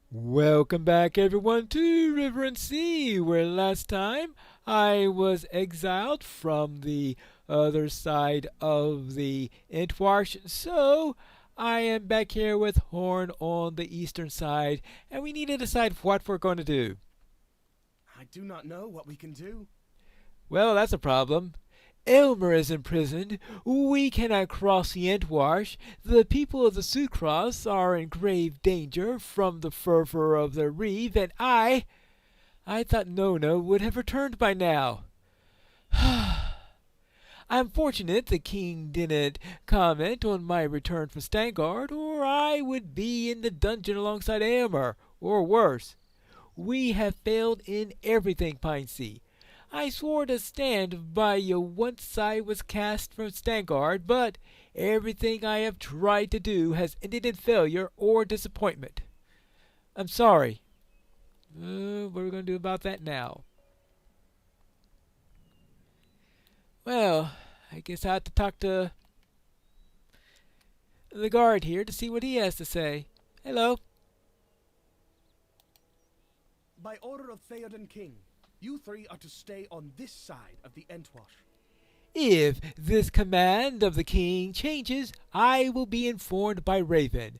Welcome back, everyone, to River and Sea, where last time I was exiled from the other side of the Entwarsh. So I am back here with Horn on the eastern side, and we need to decide what we're going to do. I do not know what we can do. Well, that's a problem. Elmer is imprisoned. We cannot cross the Entwash. The people of the Sucross are in grave danger from the fervor of the reeve, and I thought Nona would have returned by now. I'm fortunate the king didn't comment on my return from Stangard, or I would be in the dungeon alongside Aylmer, or worse. We have failed in everything, Pinesea. I swore to stand by you once I was cast from Stangard, but everything I have tried to do has ended in failure or disappointment. I'm sorry. What are we going to do about that now? Well, I guess I have to talk to the guard here to see what he has to say. Hello. By order of Theoden King, you three are to stay on this side of the Entwash. If this command of the king changes, I will be informed by Raven.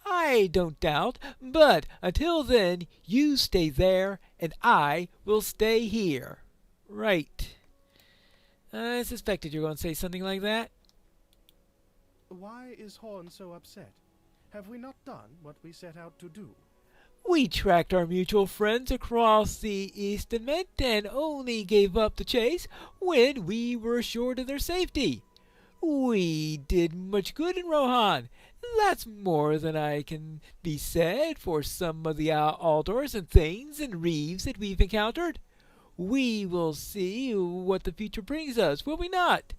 I don't doubt, but until then, you stay there, and I will stay here. Right. I suspected you were going to say something like that. Why is Horn so upset? Have we not done what we set out to do? We tracked our mutual friends across the Eastament and only gave up the chase when we were assured of their safety. We did much good in Rohan. That's more than I can be said for some of the Aldors and Thanes and Reeves that we've encountered. We will see what the future brings us, will we not?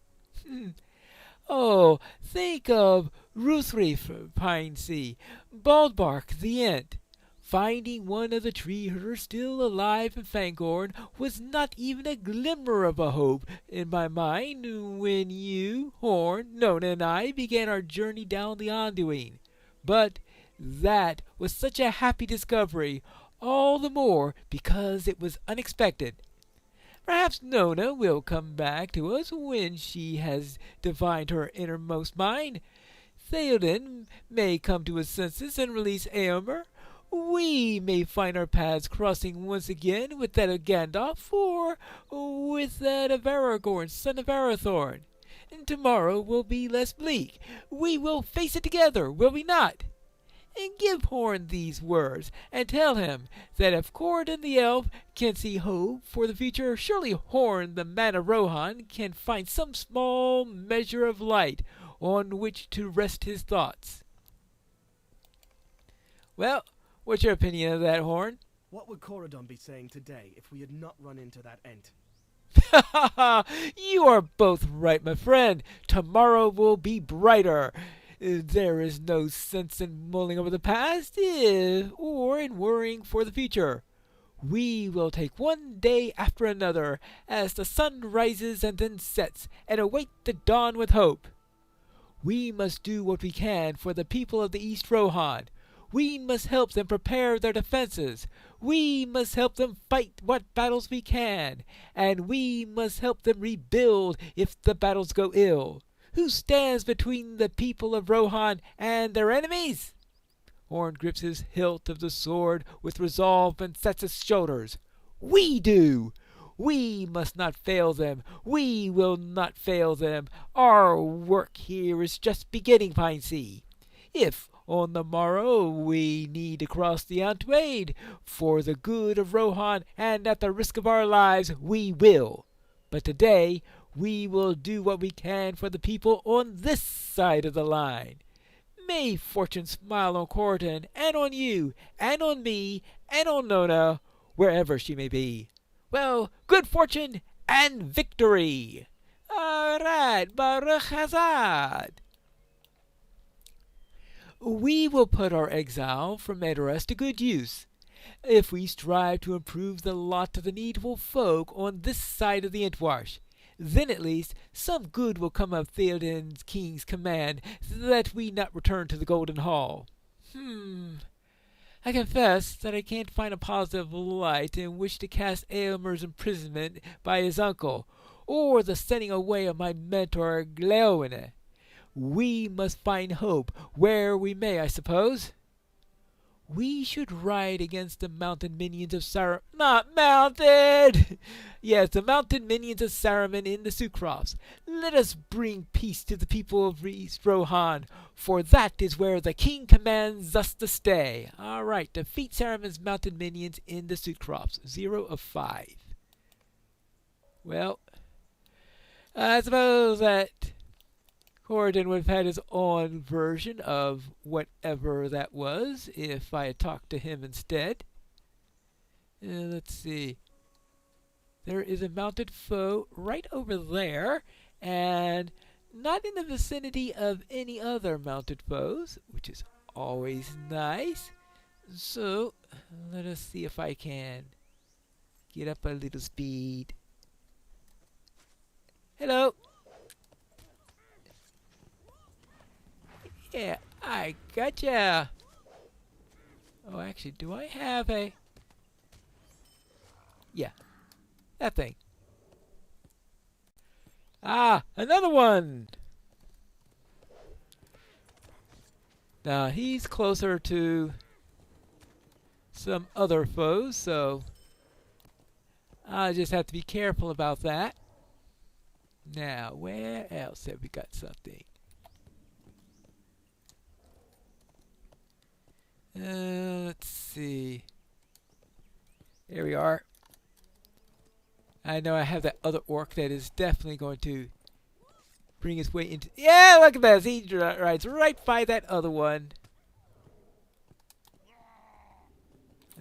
Oh, think of Ruthreef, Pinesea, Baldbark, the Ent. Finding one of the tree herders still alive in Fangorn was not even a glimmer of a hope in my mind when you, Horn, Nona, and I began our journey down the Anduin. But that was such a happy discovery, all the more because it was unexpected. Perhaps Nona will come back to us when she has divined her innermost mind. Theoden may come to his senses and release Aomer. We may find our paths crossing once again with that of Gandalf, or with that of Aragorn, son of Arathorn. And tomorrow will be less bleak. We will face it together, will we not? And give Horn these words, and tell him that if Corridon the elf can see hope for the future, surely Horn the man of Rohan can find some small measure of light on which to rest his thoughts. Well, what's your opinion of that, Horn? What would Corridon be saying today if we had not run into that Ent? Ha ha ha! You are both right, my friend. Tomorrow will be brighter. There is no sense in mulling over the past, or in worrying for the future. We will take one day after another, as the sun rises and then sets, and await the dawn with hope. We must do what we can for the people of the East Rohan. We must help them prepare their defenses. We must help them fight what battles we can. And we must help them rebuild if the battles go ill. Who stands between the people of Rohan and their enemies? Horn grips his hilt of the sword with resolve and sets his shoulders. We do! We must not fail them. We will not fail them. Our work here is just beginning, Pinesea. If on the morrow we need to cross the Antwade for the good of Rohan and at the risk of our lives, we will. But today we will do what we can for the people on this side of the line. May fortune smile on Corridon, and on you, and on me, and on Nona, wherever she may be. Well, good fortune and victory! All right, Baruch Hazard! We will put our exile from Edoras to good use. If we strive to improve the lot of the needful folk on this side of the Entwash, then at least some good will come of Theoden King's command that we not return to the Golden Hall. I confess that I can't find a positive light in which to cast Aylmer's imprisonment by his uncle, or the sending away of my mentor Gléowine. We must find hope where we may, I suppose. We should ride against the mountain minions of Saruman. Not mounted! Yes, the mountain minions of Saruman in the Sucrofts. Let us bring peace to the people of East Rohan, for that is where the king commands us to stay. All right, defeat Saruman's mountain minions in the Sucrofts. 0 of 5. Well, I suppose that Corridon would have had his own version of whatever that was if I had talked to him instead. Let's see. There is a mounted foe right over there, and not in the vicinity of any other mounted foes, which is always nice. So, let us see if I can get up a little speed. Hello. Yeah, I gotcha. Oh, actually, do I have a... Yeah, that thing. Ah, another one! Now, he's closer to some other foes, so I just have to be careful about that. Now, where else have we got something? Let's see. There we are. I know I have that other orc that is definitely going to bring his way into... Yeah, look at this. He rides right by that other one.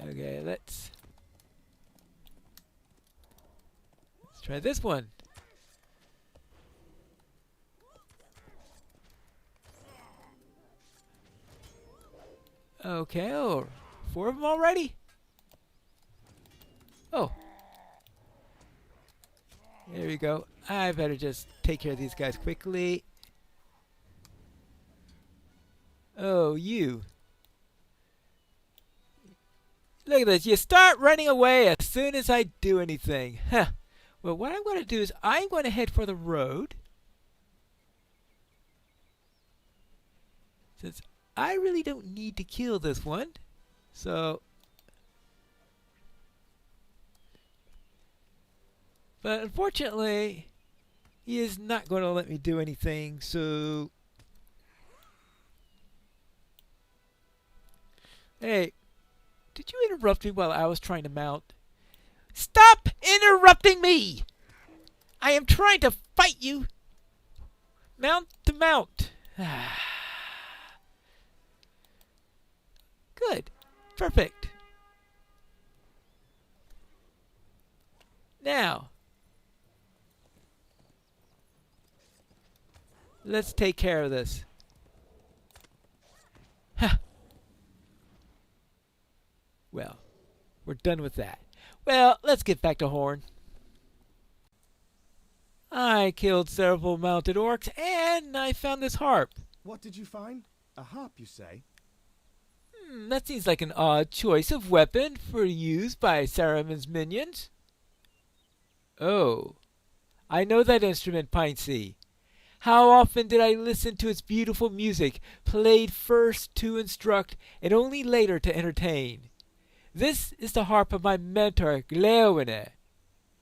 Okay, let's try this one. Okay, oh, 4 of them already? Oh. There we go. I better just take care of these guys quickly. Oh, you. Look at this. You start running away as soon as I do anything. Huh. Well, what I'm going to do is I'm going to head for the road. Since I really don't need to kill this one. So... But unfortunately, he is not going to let me do anything, so... Hey, did you interrupt me while I was trying to mount? Stop interrupting me! I am trying to fight you! Mount to mount. Good. Perfect. Now, let's take care of this. Huh. Well, we're done with that. Well, let's get back to Horn. I killed several mounted orcs, and I found this harp. What did you find? A harp, you say? That seems like an odd choice of weapon for use by Saruman's minions. Oh, I know that instrument, Piney. How often did I listen to its beautiful music, played first to instruct and only later to entertain. This is the harp of my mentor, Gléowine.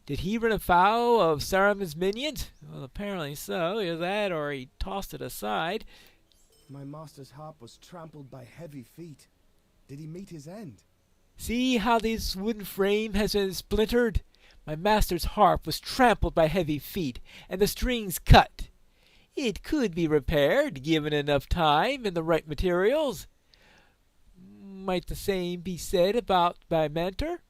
Did he run afoul of Saruman's minions? Well, apparently so. Either that or he tossed it aside. My master's harp was trampled by heavy feet. Did he meet his end? See how this wooden frame has been splintered? My master's harp was trampled by heavy feet, and the strings cut. It could be repaired, given enough time and the right materials. Might the same be said about my mentor?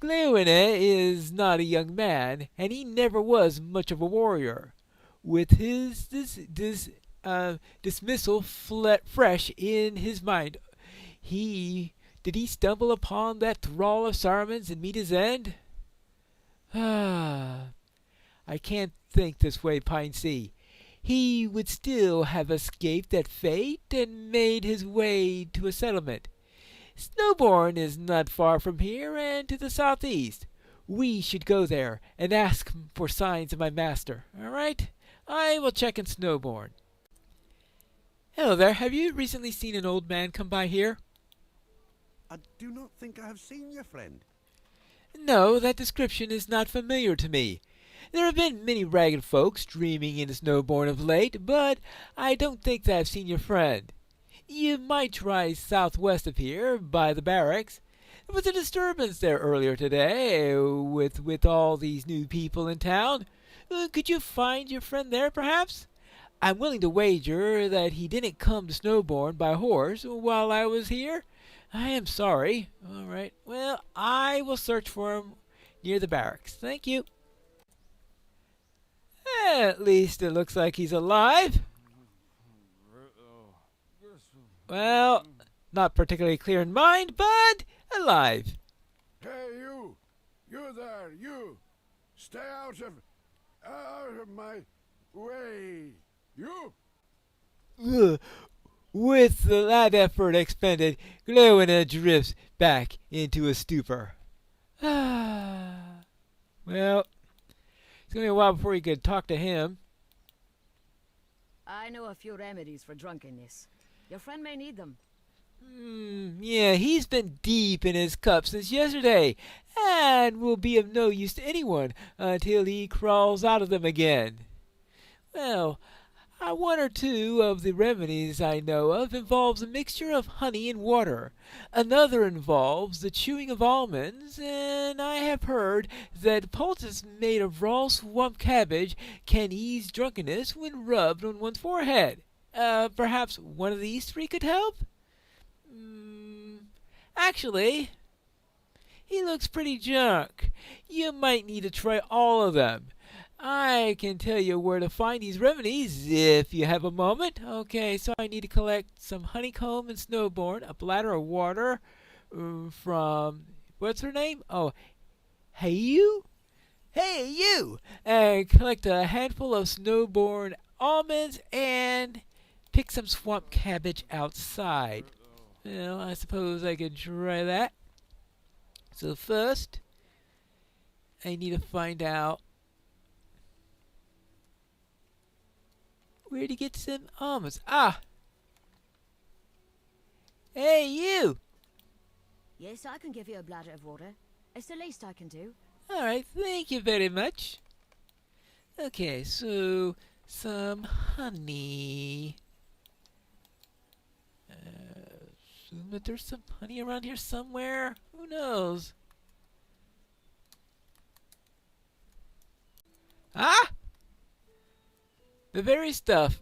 Gléowine is not a young man, and he never was much of a warrior. With his dismissal fresh in his mind, did he stumble upon that thrall of Saruman's and meet his end? I can't think this way, Piney. He would still have escaped that fate and made his way to a settlement. Snowbourne is not far from here and to the southeast. We should go there and ask for signs of my master. All right? I will check in Snowbourne. Hello there. Have you recently seen an old man come by here? I do not think I have seen your friend. No, that description is not familiar to me. There have been many ragged folks dreaming in Snowbourne of late, but I don't think that I've seen your friend. You might try southwest of here, by the barracks. There was a disturbance there earlier today, with all these new people in town. Could you find your friend there, perhaps? I'm willing to wager that he didn't come to Snowbourne by horse while I was here. I am sorry. All right. Well, I will search for him near the barracks. Thank you. At least it looks like he's alive. Well, not particularly clear in mind, but alive. Hey, you! You there, you! Stay out of my way! You! Ugh. With that effort expended, Gléowine drifts back into a stupor. Well, it's going to be a while before you could talk to him. I know a few remedies for drunkenness. Your friend may need them. Yeah, he's been deep in his cup since yesterday, and will be of no use to anyone until he crawls out of them again. Well, one or two of the remedies I know of involves a mixture of honey and water. Another involves the chewing of almonds, and I have heard that poultice made of raw swamp cabbage can ease drunkenness when rubbed on one's forehead. Perhaps one of these three could help? Actually, he looks pretty drunk. You might need to try all of them. I can tell you where to find these remedies if you have a moment. Okay, so I need to collect some honeycomb and Snowbourne, a bladder of water from, what's her name? Oh, hey you? Hey you! And collect a handful of Snowbourne almonds and pick some swamp cabbage outside. Well, I suppose I could try that. So first, I need to find out where to get some almonds. Ah! Hey, you! Yes, I can give you a bladder of water. It's the least I can do. Alright, thank you very much. Okay, so some honey. Assume that there's some honey around here somewhere. Who knows? Ah! The very stuff.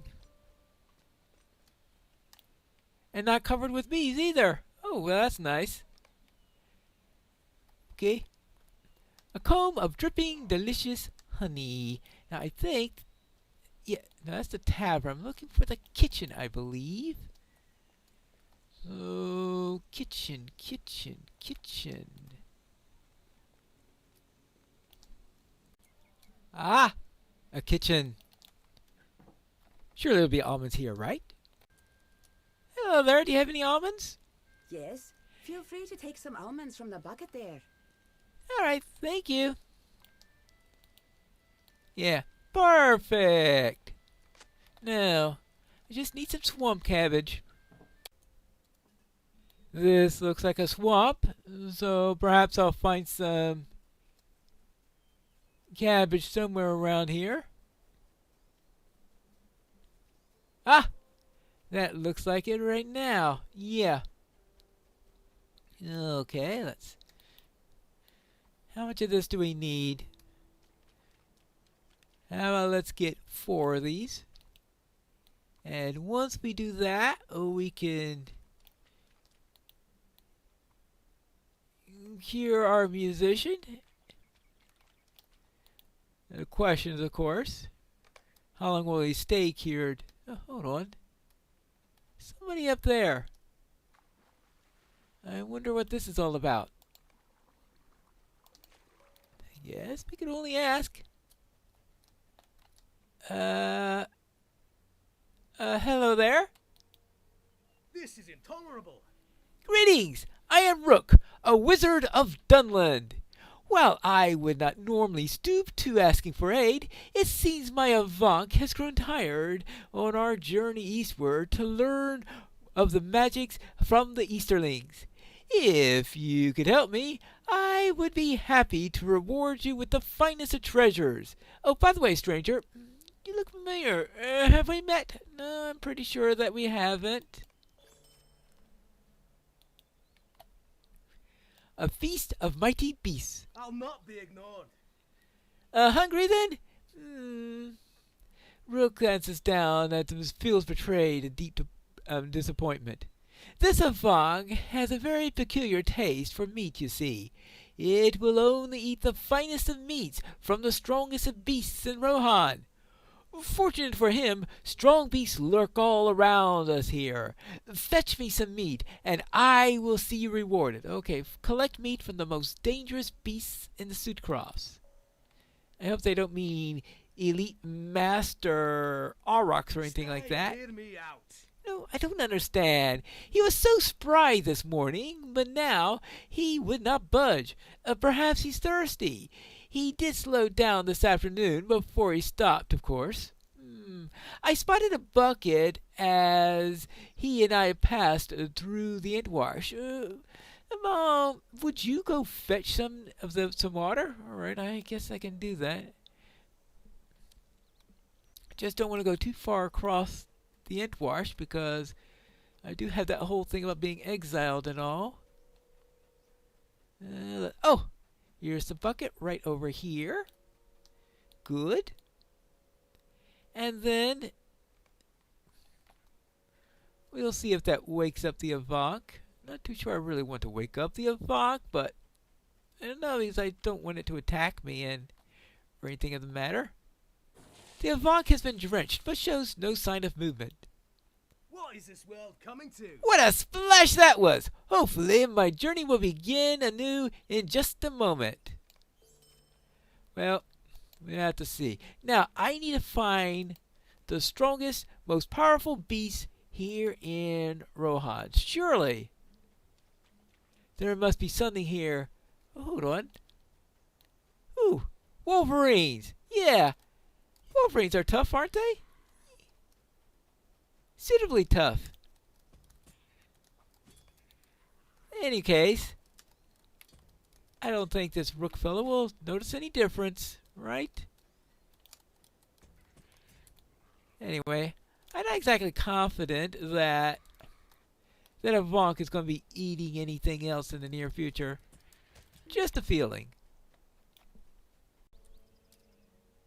And not covered with bees either. Oh, well, that's nice. Okay. A comb of dripping, delicious honey. Now, I think... Yeah, no, that's the tavern. I'm looking for the kitchen, I believe. So, kitchen. Ah! A kitchen. Surely there'll be almonds here, right? Hello there, do you have any almonds? Yes, feel free to take some almonds from the bucket there. Alright, thank you. Yeah, perfect. Now, I just need some swamp cabbage. This looks like a swamp, so perhaps I'll find some cabbage somewhere around here. Ah! That looks like it right now. Yeah. Okay, let's... How much of this do we need? How about let's get 4 of these. And once we do that, we can cure our musician. The question is, of course, how long will he stay cured? Oh, hold on. Somebody up there. I wonder what this is all about. Yes, we could only ask. Hello there. This is intolerable. Greetings! I am Rook, a wizard of Dunland. While I would not normally stoop to asking for aid, it seems my Avank has grown tired on our journey eastward to learn of the magics from the Easterlings. If you could help me, I would be happy to reward you with the finest of treasures. Oh, by the way, stranger, you look familiar. Have we met? No, I'm pretty sure that we haven't. A feast of mighty beasts. I'll not be ignored. Hungry then? Rook glances down and feels betrayed and deep disappointment. This Avong has a very peculiar taste for meat, you see. It will only eat the finest of meats from the strongest of beasts in Rohan. Fortunate for him, strong beasts lurk all around us here. Fetch me some meat, and I will see you rewarded. Okay, collect meat from the most dangerous beasts in the Sudcrofts. I hope they don't mean elite master Orcs or anything like that. Hear me out. No, I don't understand. He was so spry this morning, but now he would not budge. Perhaps he's thirsty. He did slow down this afternoon before he stopped, of course. I spotted a bucket as he and I passed through the Entwash. Would you go fetch some water? All right, I guess I can do that. Just don't want to go too far across the Entwash because I do have that whole thing about being exiled and all. Oh, here's the bucket right over here. Good. And then we'll see if that wakes up the Avank. Not too sure I really want to wake up the Avank, but I don't know because I don't want it to attack me or anything of the matter. The Avank has been drenched, but shows no sign of movement. What is this world coming to? What a splash that was! Hopefully my journey will begin anew in just a moment. Well, we have to see. Now, I need to find the strongest, most powerful beast here in Rohan. Surely, there must be something here. Oh, hold on. Ooh, Wolverines! Yeah, Wolverines are tough, aren't they? Suitably tough. In any case, I don't think this Rook fellow will notice any difference, right? Anyway, I'm not exactly confident that Avank is going to be eating anything else in the near future. Just a feeling.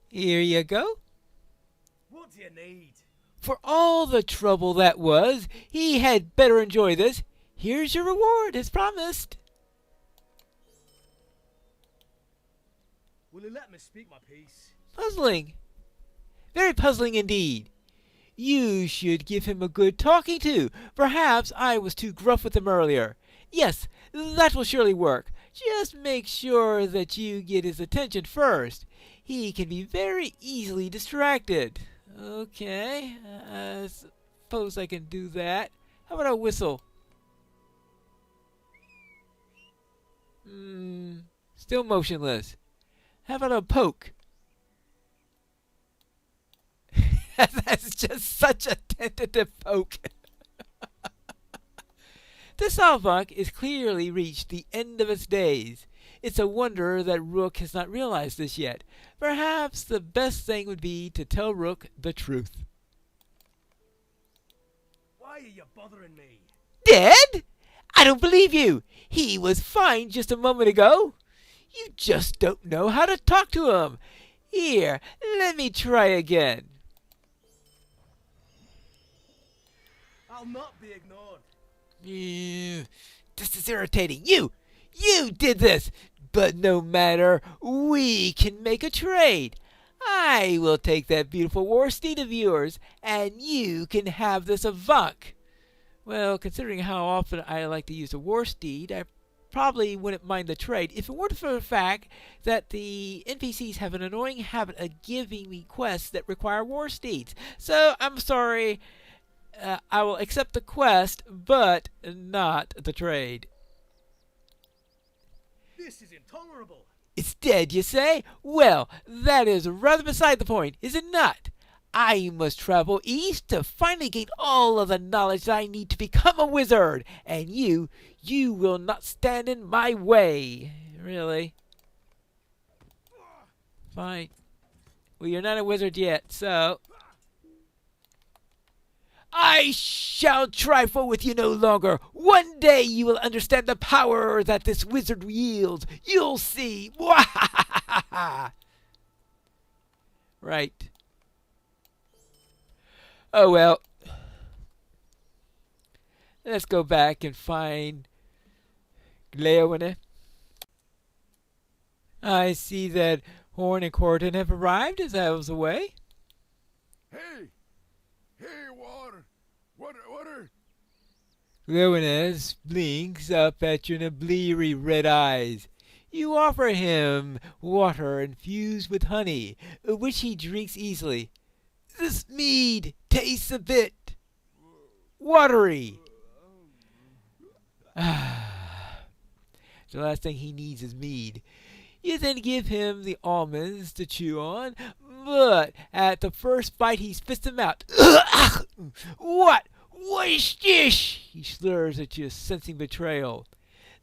Here you go. What do you need? For all the trouble that was, he had better enjoy this. Here's your reward, as promised. Will you let me speak my piece? Puzzling. Very puzzling indeed. You should give him a good talking to. Perhaps I was too gruff with him earlier. Yes, that will surely work. Just make sure that you get his attention first. He can be very easily distracted. Okay, I suppose I can do that. How about a whistle? Still motionless. How about a poke? That's just such a tentative poke. This Avank is clearly reached the end of its days. It's a wonder that Rook has not realized this yet. Perhaps the best thing would be to tell Rook the truth. Why are you bothering me? Dead? I don't believe you. He was fine just a moment ago. You just don't know how to talk to him. Here, let me try again. I'll not be ignored. This is irritating. You did this. But no matter, we can make a trade. I will take that beautiful war steed of yours, and you can have this Avank. Well, considering how often I like to use a war steed, I probably wouldn't mind the trade if it weren't for the fact that the NPCs have an annoying habit of giving me quests that require war steeds. So, I'm sorry. I will accept the quest, but not the trade. This is intolerable. It's dead, you say? Well, that is rather beside the point, is it not? I must travel east to finally gain all of the knowledge that I need to become a wizard, and you will not stand in my way. Really? Fine. Well, you're not a wizard yet, so... I shall trifle with you no longer. One day you will understand the power that this wizard wields. You'll see. Right. Oh well. Let's go back and find Gléowine. I see that Horn and Corton have arrived as I was away. Hey! Hey, water! Water! Gléowine blinks up at you in bleary red eyes. You offer him water infused with honey, which he drinks easily. This mead tastes a bit watery. The last thing he needs is mead. You then give him the almonds to chew on, but at the first bite he spits them out. What? What is this? He slurs at you, sensing betrayal.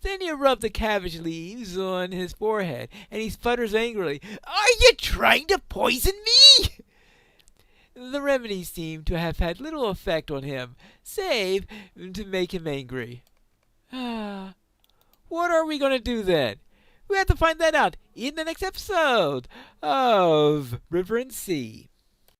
Then you rub the cabbage leaves on his forehead, and he sputters angrily. Are you trying to poison me? The remedies seem to have had little effect on him, save to make him angry. What are we going to do then? We have to find that out in the next episode of River and Sea.